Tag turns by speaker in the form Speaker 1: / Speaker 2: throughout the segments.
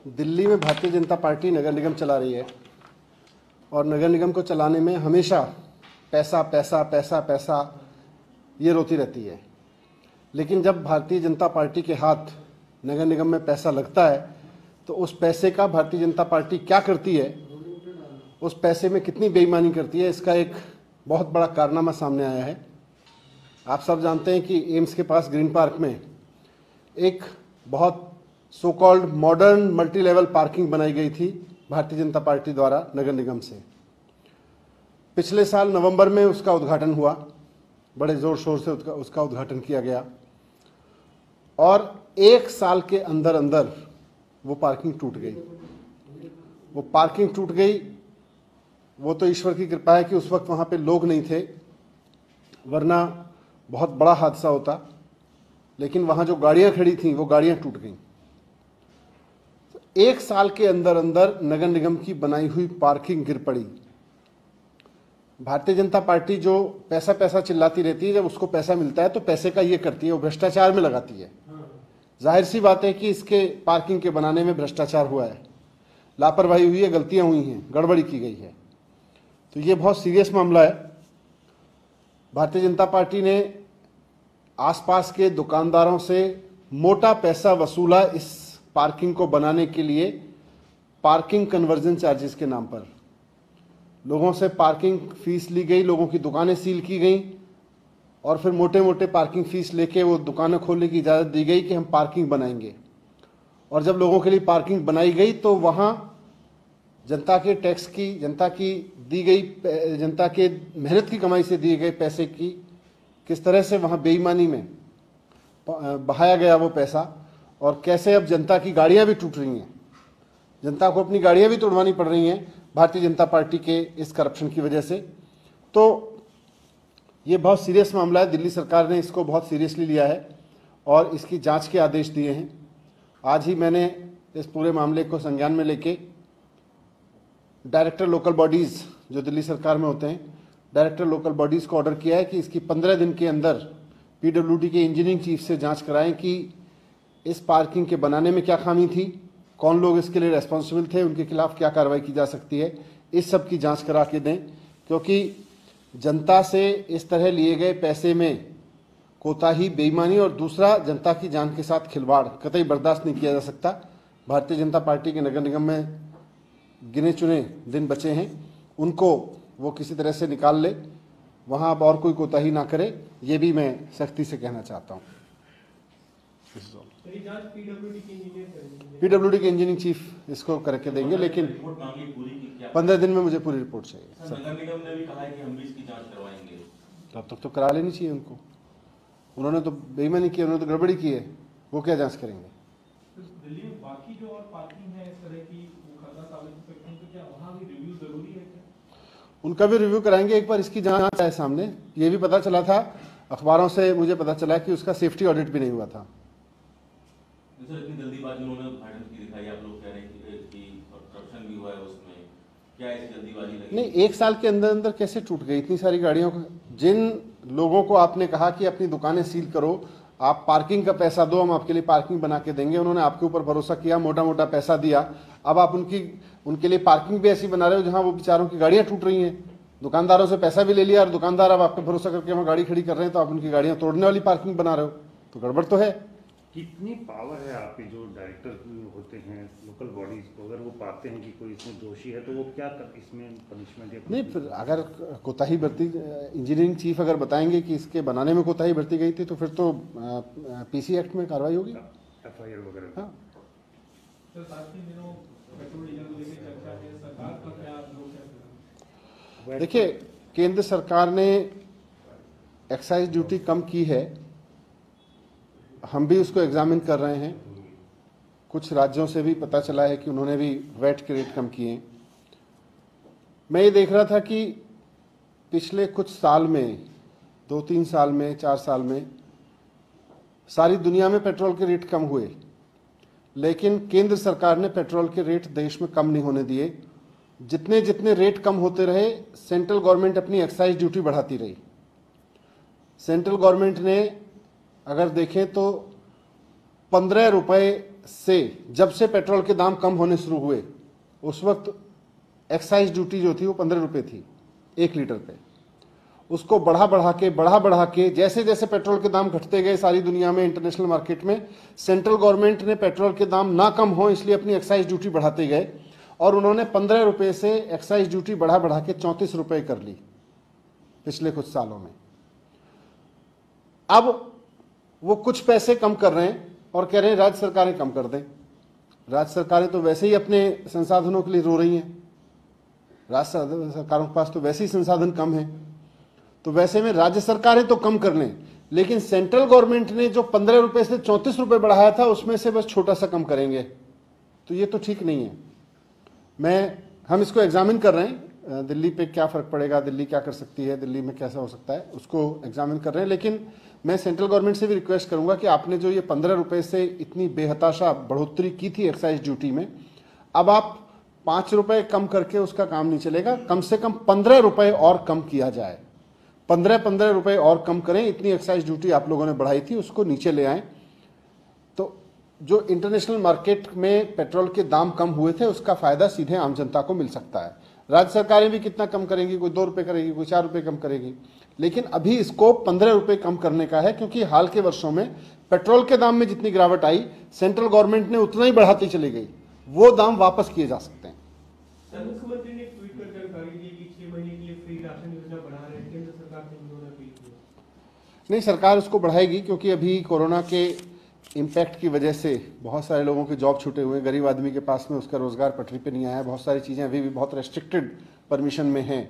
Speaker 1: दिल्ली में भारतीय जनता पार्टी नगर निगम चला रही है और नगर निगम को चलाने में हमेशा पैसा पैसा पैसा पैसा ये रोती रहती है। लेकिन जब भारतीय जनता पार्टी के हाथ नगर निगम में पैसा लगता है तो उस पैसे का भारतीय जनता पार्टी क्या करती है, उस पैसे में कितनी बेईमानी करती है, इसका एक बहुत बड़ा कारनामा सामने आया है। आप सब जानते हैं कि एम्स के पास ग्रीन पार्क में एक बहुत so called modern multi level parking बनाई गई थी भारतीय जनता पार्टी द्वारा नगर निगम से। पिछले साल नवंबर में उसका उद्घाटन हुआ, बड़े ज़ोर शोर से उसका उद्घाटन किया गया और एक साल के अंदर अंदर वो पार्किंग टूट गई। वो पार्किंग टूट गई, वो तो ईश्वर की कृपा है कि उस वक्त वहाँ पे लोग नहीं थे, वरना बहुत बड़ा हादसा होता। लेकिन वहाँ जो गाड़ियाँ खड़ी थीं वो गाड़ियाँ टूट गईं। एक साल के अंदर अंदर नगर निगम की बनाई हुई पार्किंग गिर पड़ी। भारतीय जनता पार्टी जो पैसा पैसा चिल्लाती रहती है, जब उसको पैसा मिलता है तो पैसे का ये करती है, वो भ्रष्टाचार में लगाती है। जाहिर सी बात है कि इसके पार्किंग के बनाने में भ्रष्टाचार हुआ है, लापरवाही हुई है, गलतियां हुई हैं, गड़बड़ी की गई है। तो ये बहुत सीरियस मामला है। भारतीय जनता पार्टी ने आसपास के दुकानदारों से मोटा पैसा वसूला इस पार्किंग को बनाने के लिए, पार्किंग कन्वर्जन चार्जेस के नाम पर लोगों से पार्किंग फीस ली गई, लोगों की दुकानें सील की गई और फिर मोटे मोटे पार्किंग फीस लेके वो दुकानें खोलने की इजाज़त दी गई कि हम पार्किंग बनाएंगे। और जब लोगों के लिए पार्किंग बनाई गई तो वहाँ जनता के टैक्स की, जनता की दी गई, जनता के मेहनत की कमाई से दिए गए पैसे की किस तरह से वहाँ बेईमानी में बहाया गया वो पैसा, और कैसे अब जनता की गाड़ियाँ भी टूट रही हैं, जनता को अपनी गाड़ियाँ भी तोड़वानी पड़ रही हैं भारतीय जनता पार्टी के इस करप्शन की वजह से। तो ये बहुत सीरियस मामला है। दिल्ली सरकार ने इसको बहुत सीरियसली लिया है और इसकी जांच के आदेश दिए हैं। आज ही मैंने इस पूरे मामले को संज्ञान में लेके डायरेक्टर लोकल बॉडीज़ जो दिल्ली सरकार में होते हैं, डायरेक्टर लोकल बॉडीज़ को ऑर्डर किया है कि इसकी 15 दिन के अंदर पीडब्ल्यूडी के इंजीनियरिंग चीफ से जांच कराएं कि इस पार्किंग के बनाने में क्या खामी थी, कौन लोग इसके लिए रेस्पॉन्सिबल थे, उनके खिलाफ क्या कार्रवाई की जा सकती है, इस सब की जांच करा के दें। क्योंकि जनता से इस तरह लिए गए पैसे में कोताही, बेईमानी और दूसरा जनता की जान के साथ खिलवाड़ कतई बर्दाश्त नहीं किया जा सकता। भारतीय जनता पार्टी के नगर निगम में गिने चुने दिन बचे हैं, उनको वो किसी तरह से निकाल ले, वहाँ अब और कोई कोताही ना करे, ये भी मैं सख्ती से कहना चाहता हूँ। पीडब्ल्यूडी के इंजीनियरिंग चीफ इसको करके देंगे, लेकिन 15 दिन में मुझे पूरी रिपोर्ट चाहिए।
Speaker 2: नगर निगम ने भी कहा है कि हम भी इसकी जांच करवाएंगे।
Speaker 1: तब तक तो करा लेनी चाहिए उनको। उन्होंने तो बेईमानी की, उन्होंने तो गड़बड़ी की है, वो क्या जांच करेंगे।
Speaker 3: दिल्ली में बाकी जो और पार्किंग है इस तरह की, वो खतरा साबित हो सकती है, तो क्या वहाँ भी रिव्यू जरूरी है क्या?
Speaker 1: उनका भी रिव्यू कराएंगे। एक बार इसकी जांच है सामने, ये भी पता चला था, अखबारों से मुझे पता चला कि उसका सेफ्टी ऑडिट भी नहीं हुआ था।
Speaker 2: सर, इतनी जल्दीबाजी उन्होंने उद्घाटन की दिखाई, आप लोग कह रहे हैं कि करप्शन भी हुआ है उसमें, क्या ऐसी जल्दीबाजी लगी?
Speaker 1: नहीं, एक साल के अंदर अंदर कैसे टूट गई इतनी सारी गाड़ियों को? जिन लोगों को आपने कहा कि अपनी दुकानें सील करो, आप पार्किंग का पैसा दो, हम आपके लिए पार्किंग बना के देंगे, उन्होंने आपके ऊपर भरोसा किया, मोटा मोटा पैसा दिया, अब आप उनके लिए पार्किंग भी ऐसी बना रहे हो जहां वो बेचारों की गाड़ियां टूट रही हैं। दुकानदारों से पैसा भी ले लिया और दुकानदार अब आप पे भरोसा करके वहाँ गाड़ी खड़ी कर रहे हैं, तो आप उनकी गाड़ियां तोड़ने वाली पार्किंग बना रहे हो, तो गड़बड़ तो है।
Speaker 4: कितनी पावर है आपके जो डायरेक्टर होते हैं लोकल बॉडीज को, अगर वो पाते हैं कि कोई इसमें दोषी है तो वो क्या इसमें पनिशमेंट या
Speaker 1: नहीं, फिर अगर कोताही बरती, इंजीनियरिंग चीफ अगर बताएंगे कि इसके बनाने में कोताही बरती गई थी तो फिर तो पीसी एक्ट में कार्रवाई होगी,
Speaker 4: एफआईआर वगैरह।
Speaker 1: हाँ,
Speaker 3: सर, साथ ही दिनों पेट्रोल डीजल को लेकर चर्चा है, सरकार का क्या लोग है?
Speaker 1: देखिए, केंद्र सरकार ने एक्साइज ड्यूटी कम की है, हम भी उसको एग्जामिन कर रहे हैं। कुछ राज्यों से भी पता चला है कि उन्होंने भी वैट के रेट कम किए हैं। मैं ये देख रहा था कि पिछले कुछ साल में, 2-3 साल में, 4 साल में सारी दुनिया में पेट्रोल के रेट कम हुए, लेकिन केंद्र सरकार ने पेट्रोल के रेट देश में कम नहीं होने दिए। जितने जितने रेट कम होते रहे, सेंट्रल गवर्नमेंट अपनी एक्साइज ड्यूटी बढ़ाती रही। सेंट्रल गवर्नमेंट ने अगर देखें तो 15 रुपए से जब से पेट्रोल के दाम कम होने शुरू हुए उस वक्त एक्साइज ड्यूटी जो थी वो 15 रुपए थी 1 लीटर पे। उसको बढ़ा बढ़ा के जैसे जैसे पेट्रोल के दाम घटते गए सारी दुनिया में, इंटरनेशनल मार्केट में, सेंट्रल गवर्नमेंट ने पेट्रोल के दाम ना कम हो इसलिए अपनी एक्साइज ड्यूटी बढ़ाते गए और उन्होंने 15 रुपए से एक्साइज ड्यूटी बढ़ा के 34 रुपए कर ली पिछले कुछ सालों में। अब वो कुछ पैसे कम कर रहे हैं और कह रहे हैं राज्य सरकारें कम कर दें। राज्य सरकारें तो वैसे ही अपने संसाधनों के लिए रो रही हैं, राज्य सरकारों के पास तो वैसे ही संसाधन कम है, तो वैसे में राज्य सरकारें तो कम कर लें, लेकिन सेंट्रल गवर्नमेंट ने जो 15 रुपए से 34 रुपए बढ़ाया था उसमें से बस छोटा सा कम करेंगे, तो ये तो ठीक नहीं है। हम इसको एग्जामिन कर रहे हैं, दिल्ली पे क्या फ़र्क पड़ेगा, दिल्ली क्या कर सकती है, दिल्ली में कैसा हो सकता है, उसको एग्जामिन कर रहे हैं। लेकिन मैं सेंट्रल गवर्नमेंट से भी रिक्वेस्ट करूंगा कि आपने जो ये 15 रुपए से इतनी बेहताशा बढ़ोतरी की थी एक्साइज ड्यूटी में, अब आप 5 रुपए कम करके उसका काम नहीं चलेगा, कम से कम 15 रुपए और कम किया जाए। 15 रुपए और कम करें, इतनी एक्साइज ड्यूटी आप लोगों ने बढ़ाई थी उसको नीचे ले आएं, तो जो इंटरनेशनल मार्केट में पेट्रोल के दाम कम हुए थे उसका फायदा सीधे आम जनता को मिल सकता है। राज्य सरकारें भी कितना कम करेंगी, कोई 2 रुपए करेगी, कोई 4 रुपए कम करेगी, लेकिन अभी इसको 15 रुपए कम करने का है, क्योंकि हाल के वर्षों में पेट्रोल के दाम में जितनी गिरावट आई सेंट्रल गवर्नमेंट ने उतना ही बढ़ाती चली गई, वो दाम वापस किए जा सकते हैं।
Speaker 3: मुख्यमंत्री ने ट्वीट कर जानकारी दी कि 6 महीने के लिए फ्री राशन योजना बढ़ा रहे हैं, केंद्र सरकार से उन्होंने अपील की।
Speaker 1: नहीं, सरकार उसको बढ़ाएगी क्योंकि अभी कोरोना के इम्पैक्ट की वजह से बहुत सारे लोगों के जॉब छूटे हुए हैं, गरीब आदमी के पास में उसका रोजगार पटरी पे नहीं आया है, बहुत सारी चीज़ें अभी भी बहुत रेस्ट्रिक्टेड परमिशन में हैं,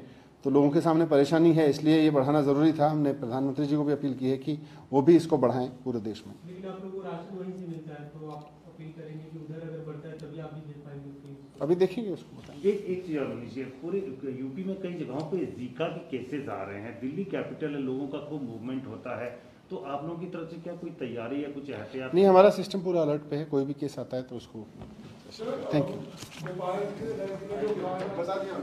Speaker 1: तो लोगों के सामने परेशानी है, इसलिए ये बढ़ाना ज़रूरी था। हमने प्रधानमंत्री जी को भी अपील की है कि वो भी इसको बढ़ाएं पूरे देश में।
Speaker 3: लेकिन आप लोगों को राशन वहीं से मिलता है, तो आप अपील करेंगे कि उधर अगर बढ़ता है तभी आप भी दे पाएंगे?
Speaker 1: अभी देखेंगे उसको, बताएंगे।
Speaker 4: एक चीज और लीजिए, पूरे यूपी में कई जगहों पे जीका के केसेस आ रहे हैं, दिल्ली कैपिटल है, लोगों का खूब मूवमेंट होता है, तो आप लोगों की तरफ से क्या कोई तैयारी या कुछ एहतियात?
Speaker 1: नहीं, हमारा सिस्टम पूरा अलर्ट पे है, कोई भी केस आता है तो उसको। Thank you.
Speaker 3: नेपाल के बता दिया